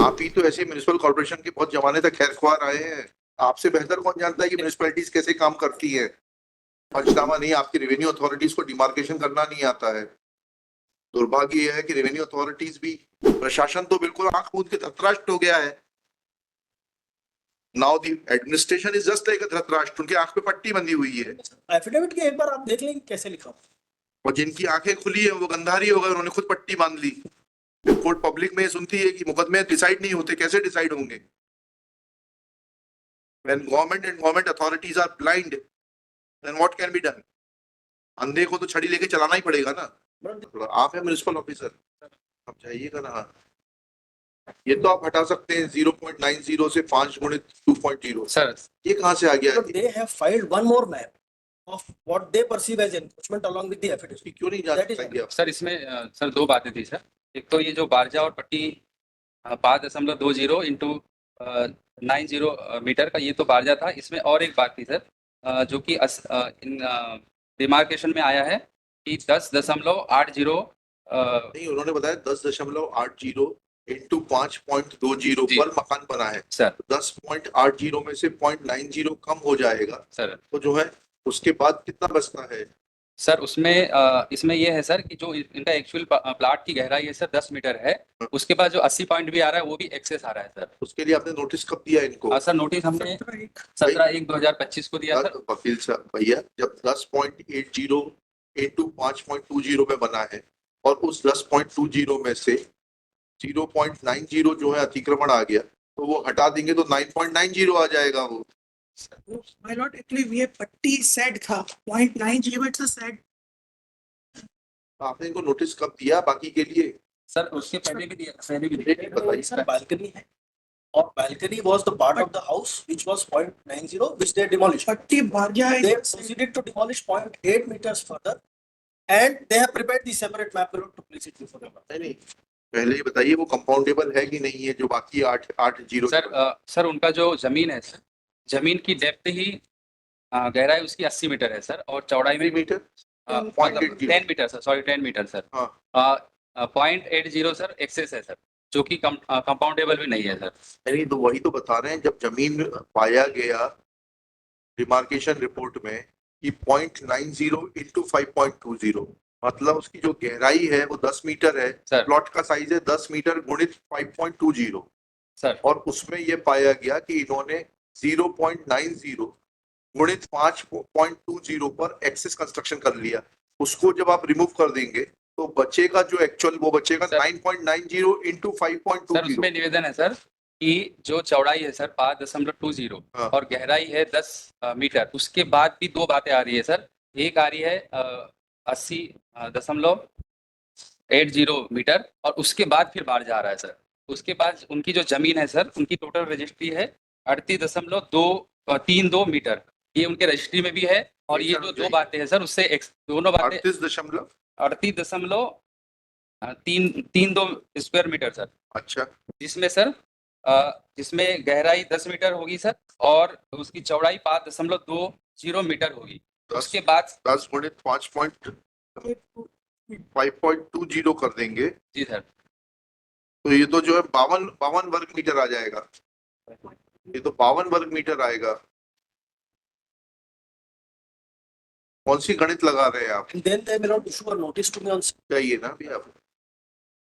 आप ही तो ऐसे म्युनिसिपल कॉर्पोरेशन के बहुत जमाने तक खैरख्वाह रहे हैं। आपसे बेहतर कौन जानता है कि म्युनिसिपैलिटीज कैसे काम करती है। पंचनामा नहीं, आपकी रेवेन्यू अथॉरिटीज को डिमार्केशन करना नहीं आता है। दुर्भाग्य यह है कि रेवेन्यू अथॉरिटीज भी, प्रशासन तो बिल्कुल आंख मूंद के धृतराष्ट्र हो गया है। Now the administration is just like अ धृतराष्ट्र, उनकी आंख पे पट्टी बंधी हुई है। एफिडेविट के एक बार आप देख लेंगे कैसे लिखा हो। और जिनकी आंखें खुली है वो गंधारी हो गए, उन्होंने खुद पट्टी बांध ली। फिर कोर्ट पब्लिक में सुनती है कि मुकदमे डिसाइड नहीं होते, कैसे डिसाइड होंगे? When government and government authorities are blind, then what can be done? अंधे को तो छड़ी लेके चलाना ही पड़ेगा ना। आप है म्युनिसिपल ऑफिसर, आप जाइएगा ना। ये तो आप हटा सकते हैं 0.90 से 5 गुणित 2.0। सर ये कहाँ से आ गया? They have filed one more map of what they perceive as encroachment along with the affidavit. क्यों नहीं जा That is पाएंगे आप? सर इसमें सर दो बातें थी सर। एक तो ये जो बारजा और पट्टी 5.20 इंटू 90 मीटर का, ये तो बारजा था। इसमें और एक बात थी सर, जो कि इन डिमार्केशन में आया है कि 10.80 नहीं, उन्होंने बताया 10.80 इंटू 5.20 जी। पर मकान बना है सर। 10.80 में से 0.90 कम हो जाएगा सर तो जो है उसके बाद कितना बचता है? सर उसमें इसमें ये है सर कि जो इनका एक्चुअल प्लाट की गहराई है सर 10 मीटर है। उसके बाद जो 80 पॉइंट भी आ रहा है वो भी एक्सेस आ रहा है सर। उसके लिए आपने नोटिस कब दिया इनको? सर नोटिस हमने 17/1/2025 को दिया सर। वकील साहब भैया, जब 10.80 इंटू 5.20 में बना है और उस 10.20 में से 0.90 जो है अतिक्रमण आ गया, तो वो हटा देंगे तो 9.90 आ जाएगा वो। My lord, actually ये पट्टी सेट था 0.90, it's a set. आपने इनको नोटिस कब दिया बाकी के लिए? सर उसके पहले भी दिया, पहले भी दिया। बताइए सर बालकनी है और balcony was the part of the house which was 0.90 which they demolished. पट्टी बारजा है। They proceeded to demolish 0.8 meters further and they have prepared the separate map to place it before the court. नहीं, पहले ही बताइए वो compoundable है कि नहीं है जो बाकी 8.80? सर उनका जो जमीन है सर, जमीन की डेप्थ ही गहराई उसकी 80 मीटर है सर, और चौड़ाई में metre 10 metre sir, sorry 10 metre sir. 0.80 sir excess है सर, जो कि कंपाउंडेबल भी नहीं है सर। नहीं, तो वही तो बता रहे हैं, जब जमीन पाया गया डिमार्केशन रिपोर्ट में कि 0.90 इंटू 5.20, मतलब उसकी जो गहराई है वो 10 मीटर है सर। प्लॉट का साइज है 10 मीटर गुणित 5.20 सर, और उसमें ये पाया गया कि इन्होंने 0.90 गुणित 5.20 पर एक्सेस कंस्ट्रक्शन कर लिया। उसको जब आप रिमूव कर देंगे तो बचेगा जो एक्चुअल, वो बचेगा 9.90 इंटू सर 5.20। उसमें निवेदन है सर कि जो चौड़ाई है सर 5.20 हाँ। और गहराई है 10 मीटर, उसके बाद भी दो बातें आ रही है सर। एक आ रही है 80.80 मीटर और उसके बाद फिर बाढ़ जा रहा है सर। उसके बाद उनकी जो जमीन है सर, उनकी टोटल रजिस्ट्री है 38.232 मीटर, ये उनके रजिस्ट्री में भी है। और ये जो दो बातें हैं सर उससे दोनों बातें 38.32 स्क्वायर मीटर सर। अच्छा, जिसमें सर जिसमें गहराई 10 मीटर होगी सर और उसकी चौड़ाई 5.20 मीटर होगी। उसके बाद 10 गुणित 5.20 कर देंगे जी सर, तो ये तो जो है 52 वर्ग मीटर आ जाएगा। ये तो 52 वर्ग मीटर आएगा। कौन सी गणित लगा रहे हैं आप? And then they will not issue a notice to me on. चाहिए ना भी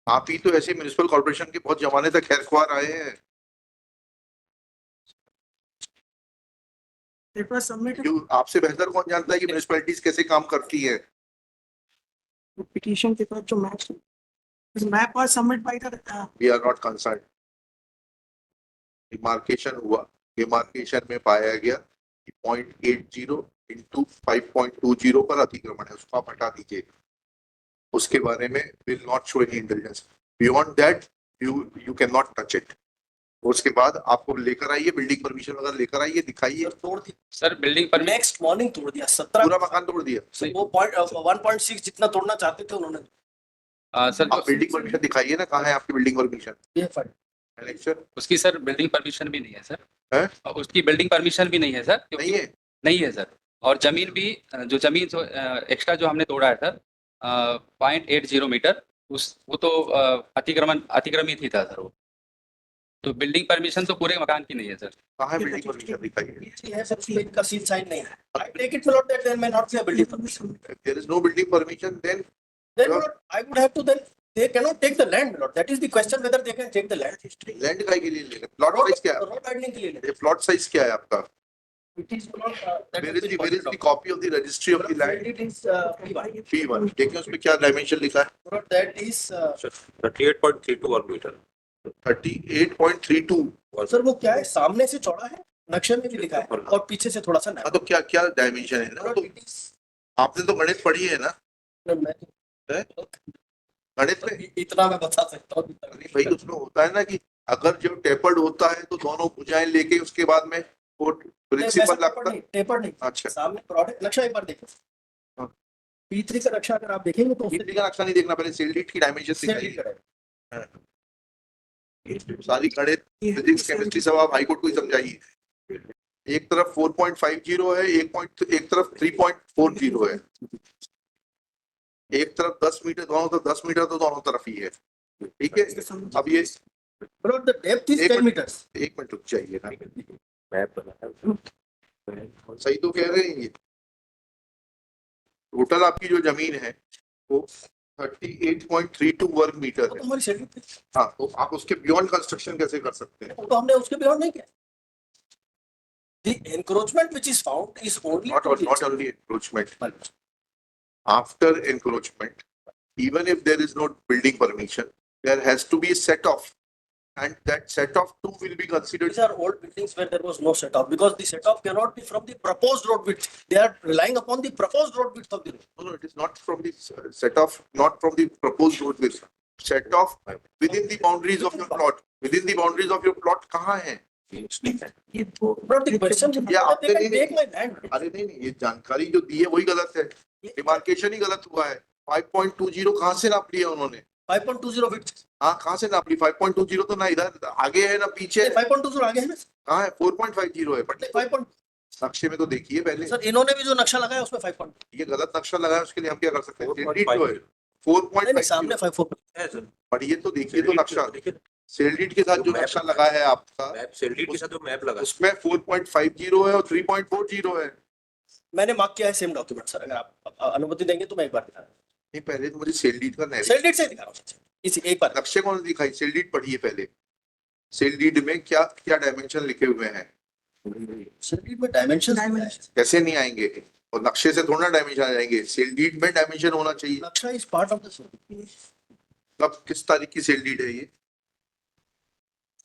आप ही तो ऐसे म्युनिसिपल कॉर्पोरेशन के बहुत जमाने तक खैरख्वाह रहे हैं। It was submitted. क्यों, आपसे बेहतर कौन जानता है कि म्युनिसिपैलिटीज कैसे काम करती है? Petition के बाद जो match, this map was submitted by the we are not concern. Demarcation हुआ, डिमार्केशन में पाया गया कि 0.80 इंटू 5.20 पर अतिक्रमण है, उसको आप हटा दीजिए। उसके बारे में will not show any intelligence, beyond that you can not touch it. उसके बाद आपको लेकर आइए, बिल्डिंग परमिशन वगैरह लेकर आइए, दिखाइए। तोड़ दिया सर बिल्डिंग पर नेक्स्ट मॉर्निंग तोड़ दिया 17 पूरा मकान तोड़ दिया। वो 1.6 जितना तोड़ना चाहते थे उन्होंने। सर आप बिल्डिंग परमिशन दिखाइए ना, कहाँ है आपकी बिल्डिंग परमिशन? ये फाइल उसकी सर बिल्डिंग परमिशन भी नहीं है सर। है? उसकी बिल्डिंग परमिशन भी नहीं है सर, नहीं है? नहीं है सर। और जमीन भी जो जमीन एक्स्ट्रा जो हमने तोड़ा है सर 0.80 मीटर, वो तो अतिक्रमित ही था सर वो। तो बिल्डिंग परमिशन तो पूरे मकान की नहीं है सर। कहाँ है बिल्डिंग परमिशन दिखाइए? ये है सर, उसमें इनका सील साइन नहीं है. I take it not that there may not be a building permission. There is no building permission then Then Lord, I would have to then, they cannot take the land, Lord. That is the question, whether they can take the land. Land काय के लिए ले रहे? Plot size क्या है? Road widening के लिए ले. ये प्लॉट साइज क्या है आपका? It is not, that where has is been the pointed out. Copy of the registry of the land? It is, P1. P1 देखिए उसमें क्या डायमेंशन लिखा है? Lord, that is, 38.32 वर्ग मीटर 38.32। सर वो क्या है, सामने से चौड़ा है, नक्शे में भी लिखा है, और पीछे से थोड़ा सा हाँ narrow. तो क्या क्या डायमेंशन है ना? Lord, तो it is, आपने तो गणित पढ़ी है ना? मैं गणित में इतना मैं बता सकता हूँ. भाई उसमें होता है ना कि अगर जो टेपर्ड होता है तो दोनों भुजाएं लेके उसके बाद में वो प्रिंसिपल लगता है। टेपर नहीं, अच्छा सामने प्रोडक्ट नक्शा एक बार देखो. हाँ। P3 का नक्शा अगर आप देखेंगे तो बिजली का नक्शा नहीं देखना, पहले सेल लीड की डायमेंशन दिखाइए। सारी गणित फिजिक्स केमिस्ट्री सब आप हाईकोर्ट को ही समझाइए। एक तरफ 4.50 है, एक तरफ 3.40 है, एक तरफ 10 मीटर, दोनों तरफ 10 मीटर, तो दोनों तरफ ही है। ठीक है, अब ये Bro, the depth is एक 10 मिनट- meters. एक मिनट रुक जाइए ना, मैप बना सही तो कह रहे हैं ये। टोटल आपकी जो जमीन है वो 38.32 वर्ग मीटर वो है। तो हमारी शेड्यूल पे, हाँ, तो आप उसके बियॉन्ड कंस्ट्रक्शन कैसे कर सकते हैं? वो तो हमने उसके बियॉन्ड नहीं किया. The encroachment which is found is only Not to the not only encroachment. After encroachment, even if there is no building permission, there has to be a set off, and that set off too will be considered. These are old buildings where there was no set off, because the set off cannot be from the proposed road width. They are relying upon the proposed road width of the road. No, it is not from the set off, not from the proposed road width. Set off within the boundaries of your plot. Within the boundaries of your plot कहाँ है? ये तो But the question, Yeah, they can after take my land. अरे नहीं नहीं, ये जानकारी जो दी है वही गलत है, डिमार्केशन ही गलत हुआ है। 5.20 कहाँ से नाप लिया उन्होंने? 5.20 width. हाँ, कहाँ से नाप ली? 5.20 तो ना इधर आगे है ना पीछे है। 5.20 आगे है ना? कहाँ है? 4.50 है, बट 5. नक्शे में तो देखिए पहले। सर इन्होंने भी जो नक्शा लगाया उसमें 5. ये गलत नक्शा लगा है, उसके लिए हम क्या कर सकते हैं? 4.5 जो है नहीं नहीं, 4.50 सामने 5.4. है सर। पर ये तो देखिए तो नक्शा देखिए सेलडीट के साथ जो नक्शा लगा है आपका, मैप सेल्डीट के साथ जो मैप लगा उसमें 4.50 है और 3.40 है। मैंने मार्क किया है सेम डॉक्यूमेंट सर, अगर आप अनुमति देंगे तो मैं एक बार दिखा रहा नहीं, पहले तो मुझे सेलडीट का हूँ. सेल डेट से दिखा रहा हूँ इसी एक बार. नक्शे कौन दिखाई? सेलडीट पढ़िए पहले। सेलडीट में क्या क्या डायमेंशन लिखे हुए हैं? सेल डेट में डायमेंशन कैसे नहीं आएंगे? और नक्शे से थोड़ा डायमेंशन आ जाएंगे, सेलडीट में डायमेंशन होना चाहिए। नक्शा इज पार्ट ऑफ द. अब किस तारीख की सेलडीट है ये?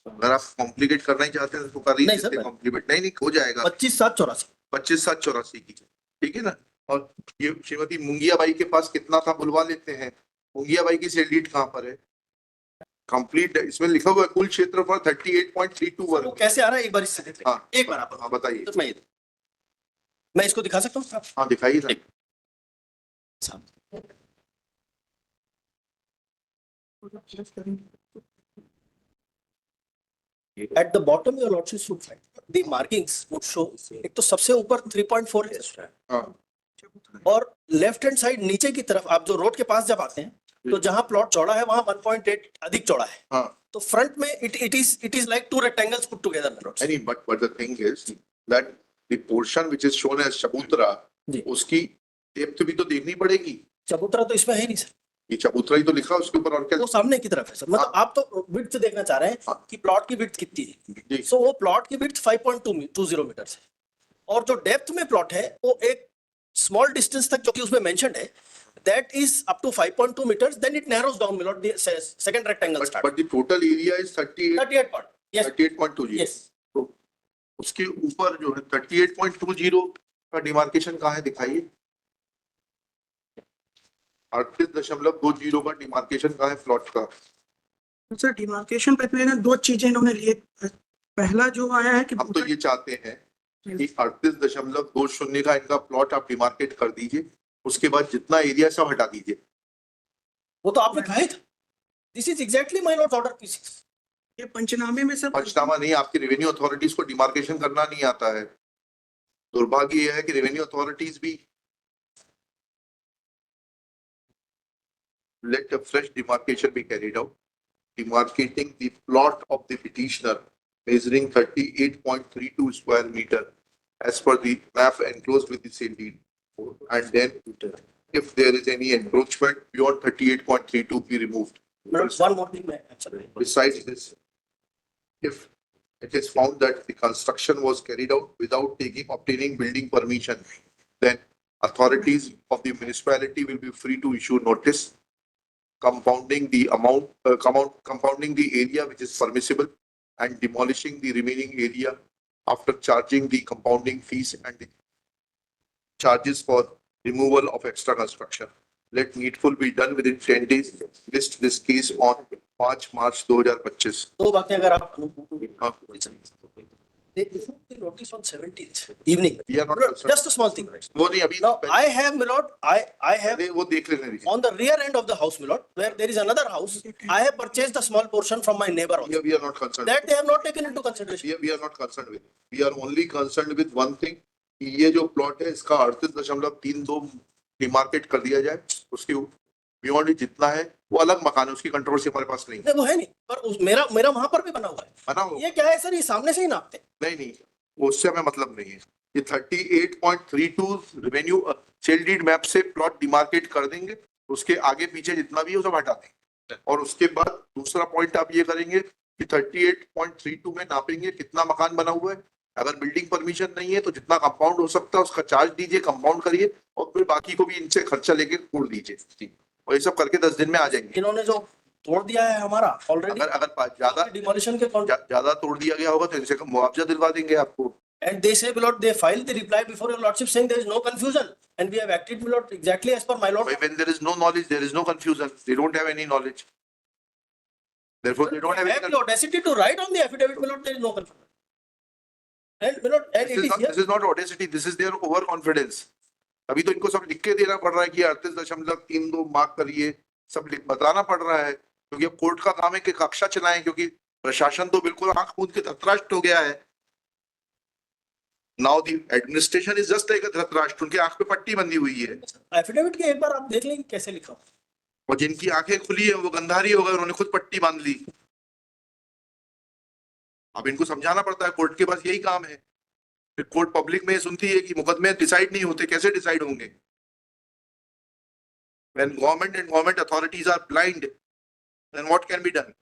अगर आप कॉम्प्लिकेट करना ही चाहते हैं तो कर ही नहीं सकते सर, हैं कॉम्प्लिकेट। नहीं नहीं, हो जाएगा। 25/7/84. 25/7/84 की, ठीक है ना? और ये श्रीमती मुंगिया बाई के पास कितना था बुलवा लेते हैं। मुंगिया बाई की सेलडीट कहाँ पर है? कंप्लीट इसमें लिखा हुआ है कुल क्षेत्रफल 38.32 वो वर्ग। कैसे आ रहा है एक बार इससे देख लें. हाँ एक बार आप हाँ बताइए। तो मैं इसको दिखा सकता हूँ. हाँ दिखाइए ना। At the bottom your lordship should find the markings would show, एक तो सबसे ऊपर 3.4 है हाँ और लेफ्ट हैंड साइड नीचे की तरफ आप जो रोड के पास जब आते हैं तो जहां प्लॉट चौड़ा है वहां 1.8 अधिक चौड़ा है. हाँ तो फ्रंट में it is like two rectangles put together. नहीं, but the thing is that the portion which is shown as चबूतरा, जी. उसकी डेप्थ भी तो देखनी पड़ेगी। चबूतरा तो इसमें है नहीं सर, ये चबूतरा ही तो लिखा है उसके ऊपर, और क्या? वो सामने की तरफ है सर. मतलब आप तो विड्थ देखना चाह रहे हैं हाँ. कि प्लॉट की विड्थ कितनी है. जी। सो वो प्लॉट की विड्थ 5.20 मीटर है और जो डेप्थ में प्लॉट है वो एक स्मॉल डिस्टेंस तक जो कि उसमें मेंशन्ड है, that is up to 5.2 meters. Then it narrows down below the second rectangle start. But the total area is 38 part. Yes. 38.20। Yes. तो उसके ऊपर जो है 38.20 का डिमार्केशन कहाँ है दिखाइए। 38.20 का डिमार्केशन कहाँ है प्लॉट का? सर डिमार्केशन पे तो दो चीजें इन्होंने लिए. पहला जो आया है कि हम तो ये चाहते हैं कि 38.20 का इनका प्लॉट आप डिमार्केट कर दीजिए, उसके बाद जितना एरिया सब हटा दीजिए। वो तो आपने कहा ही था. This is exactly my lord's order P6. ये पंचनामे में सर पंचनामा नहीं, आपकी रेवेन्यू अथॉरिटीज को डिमार्केशन करना नहीं आता है। दुर्भाग्य यह है कि रेवेन्यू अथॉरिटीज भी let a fresh demarcation be carried out demarcating the plot of the petitioner measuring 38.32 square meter as per the map enclosed with the same deed. And then if there is any encroachment beyond 38.32 be removed. One more thing, I'm sorry. Besides this, if it is found that the construction was carried out without obtaining building permission, then authorities of the municipality will be free to issue notice compounding the compounding the area which is permissible and demolishing the remaining area after charging the compounding fees and the charges for removal of extra construction. Let needful be done within 10 days. List this case on 5 March 2025. दो बातें अगर आप हाँ, they issued the notice on 17th evening. We are not Milord, concerned. just a small thing. वो नहीं अभी Now I have, Milord, I have वो देख लेने दीजिए. on the rear end of the house, Milord, where there is another house. I have purchased a small portion from my neighbor also. We are not concerned. That they have not taken into consideration. We are not concerned with. We are only concerned with one thing. कि ये जो plot है इसका 38.32 demarcate कर दिया जाए. उसके beyond जितना है वो अलग मकान है, उसकी कंट्रोल से हमारे पास नहीं है. वो है नहीं, पर मेरा वहां पर भी बना हुआ है. बना हो? ये क्या है सर, ये सामने से ही नापते हैं. नहीं, उससे हमें मतलब नहीं है. ये 38.32 रेवेन्यू सेल डीड मैप से प्लॉट डिमार्केट कर देंगे. उसके आगे पीछे जितना भी है वो सब हटा देंगे. और उसके बाद दूसरा पॉइंट आप ये करेंगे कि 38.32 में नापेंगे कितना मकान बना हुआ है. अगर बिल्डिंग परमिशन नहीं है तो जितना कंपाउंड हो सकता है उसका चार्ज दीजिए, कंपाउंड करिए और फिर बाकी को भी इनसे खर्चा लेके तोड़ दीजिए. और ये सब करके 10 दिन में आ जाएंगे. इन्होंने जो तोड़ दिया है हमारा ऑलरेडी, अगर ज्यादा डिमोलिशन के ज्यादा तोड़ दिया गया होगा तो इनसे मुआवजा दिलवा देंगे आपको. and they say, my lord, they filed the reply before your lordship saying there is no confusion and we have acted, my lord, exactly as per my lord. When there is no knowledge, there is no confusion. They don't have any knowledge. Therefore, they don't have any the audacity to write on the affidavit, my lord, there is no confusion. And my lord, and it is here. This is not audacity. This is their overconfidence. अभी तो इनको सब लिख के देना पड़ रहा है कि 38.32 मार्क करिए, सब बताना पड़ रहा है क्योंकि अब कोर्ट का काम है कि कक्षा चलाएं, क्योंकि प्रशासन तो बिल्कुल आंख मूंद के धृतराष्ट्र हो गया है. Now the administration is just like a Dhritarashtra. उनकी आंख पे पट्टी बंधी हुई है. एफिडेविट के एक बार आप देख लेंगे कैसे लिखा हो. और जिनकी आंखें खुली है वो गंधारी हो गए, उन्होंने खुद पट्टी बांध ली. अब इनको समझाना पड़ता है, कोर्ट के पास यही काम है. फिर कोर्ट पब्लिक में सुनती है कि मुकदमे डिसाइड नहीं होते, कैसे डिसाइड होंगे? When government and government authorities are blind, then what can be done?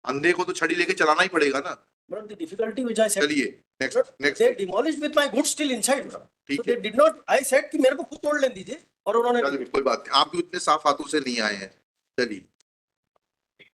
अंधे को तो छड़ी लेके चलाना ही पड़ेगा ना. But the difficulty which I said, चलिए next. they demolished with my goods still inside. So ठीक they है. did not. I said कि मेरे को खुद तोड़ लेने दीजिए और उन्होंने चलिए कोई बात नहीं, आप भी उतने साफ हाथों से नहीं आए हैं. चलिए